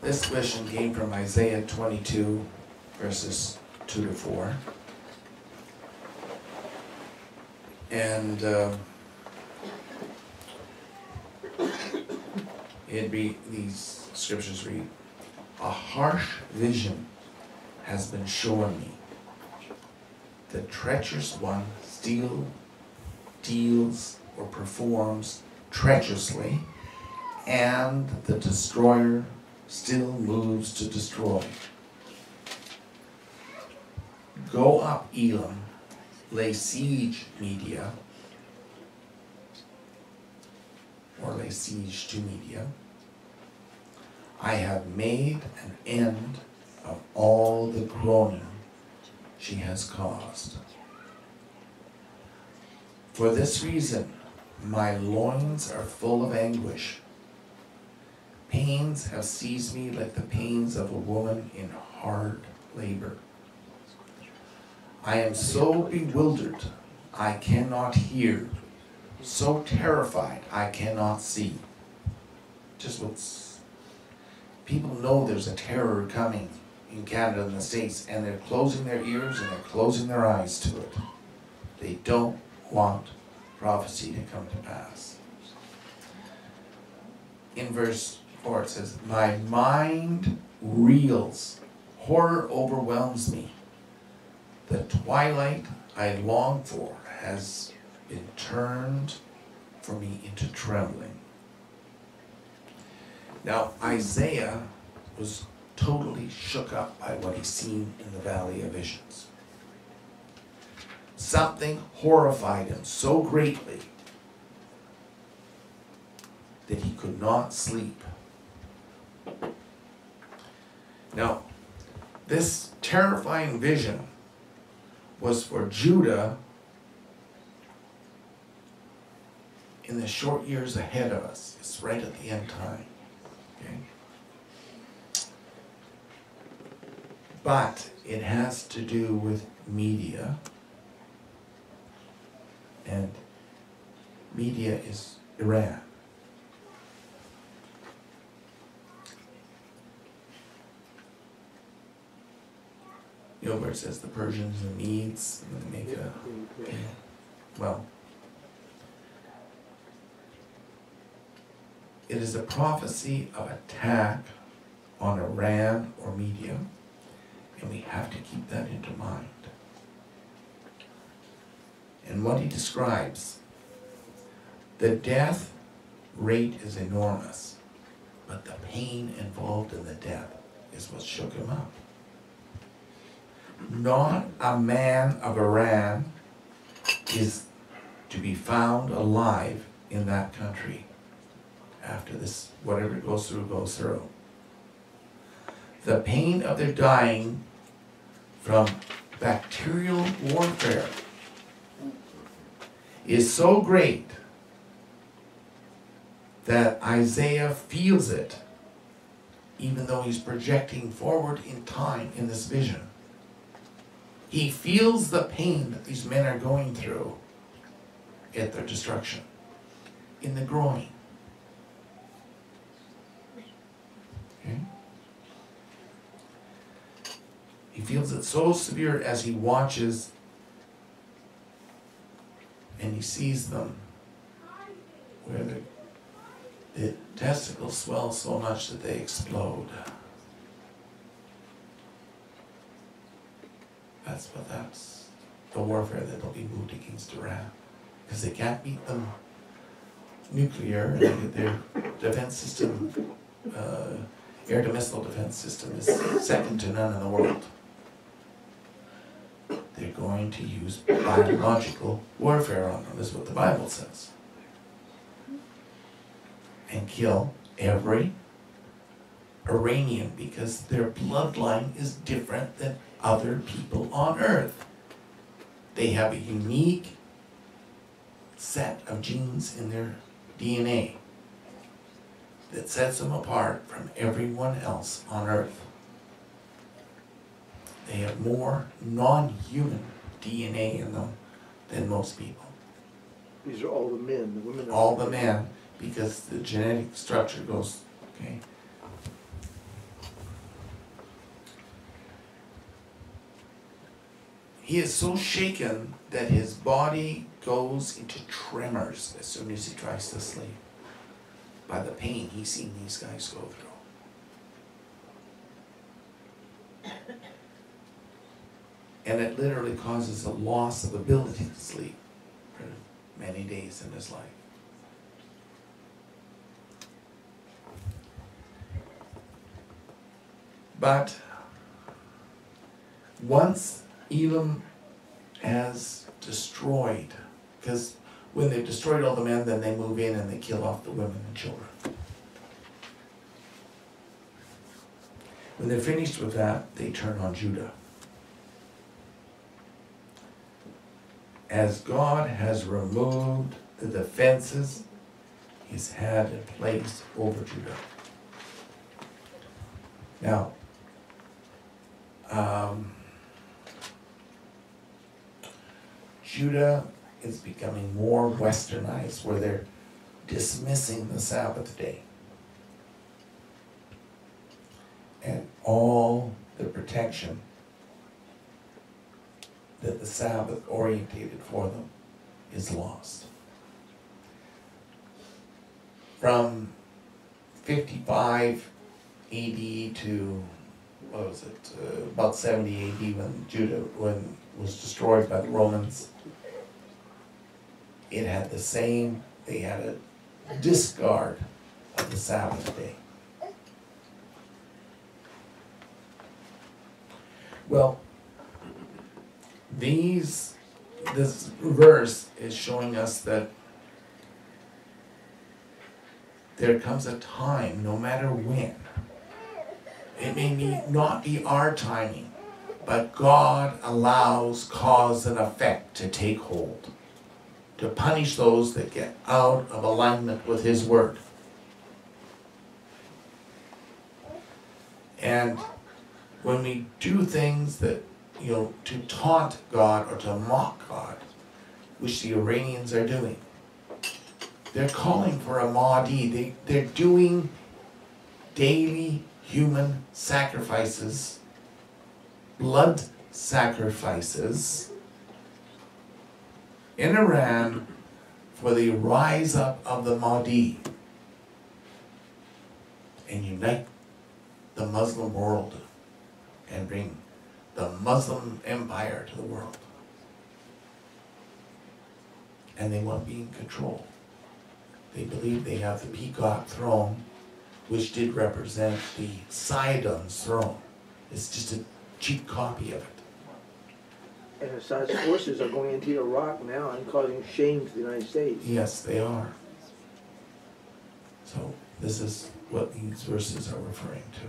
This question came from Isaiah 22, verses 2 to 4. And these scriptures read, "A harsh vision has been shown me. The treacherous one deals or performs treacherously, and the destroyer still moves to destroy. Go up, Elam, lay siege Media," or lay siege to Media. "I have made an end of all the groaning she has caused. For this reason, my loins are full of anguish. Pains have seized me like the pains of a woman in hard labor. I am so bewildered, I cannot hear, so terrified, I cannot see." Just what's, people know there's a terror coming in Canada and the States, and they're closing their ears and they're closing their eyes to it. They don't want prophecy to come to pass. In verse 4 it says, "My mind reels, horror overwhelms me. The twilight I long for has been turned for me into trembling." Now Isaiah was totally shook up by what he's seen in the Valley of Visions. Something horrified him so greatly that he could not sleep. Now, this terrifying vision was for Judah in the short years ahead of us. It's right at the end time. Okay? But it has to do with Media. And Media is Iran. You know where it says the Persians and Medes and they make a, well, it is a prophecy of attack on Iran or Media, and we have to keep that into mind. And what he describes, the death rate is enormous, but the pain involved in the death is what shook him up. Not a man of Iran is to be found alive in that country after this, whatever it goes through, goes through. The pain of their dying from bacterial warfare is so great that Isaiah feels it, even though he's projecting forward in time in this vision. He feels the pain that these men are going through at their destruction in the groin. Okay? He feels it so severe as he watches and he sees them where the testicles swell so much that they explode. That's the warfare that will be moved against Iran. Because they can't beat them nuclear, and their defense system, air-to-missile defense system is second to none in the world. They're going to use biological warfare on them, is what the Bible says. And kill every Iranian, because their bloodline is different than other people on earth. They have a unique set of genes in their DNA that sets them apart from everyone else on earth. They have more non-human DNA in them than most people. These are all the men, the women. All the men, because the genetic structure goes, okay. He is so shaken that his body goes into tremors as soon as he tries to sleep by the pain he's seen these guys go through. And it literally causes a loss of ability to sleep for many days in his life. But once Elam has destroyed, because when they've destroyed all the men, then they move in and they kill off the women and children. When they're finished with that, they turn on Judah. As God has removed the defenses He's had in place over Judah. Now, Judah is becoming more westernized, where they're dismissing the Sabbath day. And all the protection that the Sabbath orientated for them is lost. From 55 AD to, what was it, about 70 AD when Judah was destroyed by the Romans, it had the same, they had a discard of the Sabbath day. Well, this verse is showing us that there comes a time, no matter when, it may not be our timing, but God allows cause and effect to take hold, to punish those that get out of alignment with His word. And when we do things that, to taunt God or to mock God, which the Iranians are doing, they're calling for a Mahdi. They're doing daily human sacrifices, blood sacrifices in Iran for the rise up of the Mahdi and unite the Muslim world and bring the Muslim empire to the world. And they want to be in control. They believe they have the peacock throne, which did represent the Saddam's throne. It's just a cheap copy of it. And Assad's forces are going into Iraq now and causing shame to the United States. Yes, they are. So this is what these verses are referring to.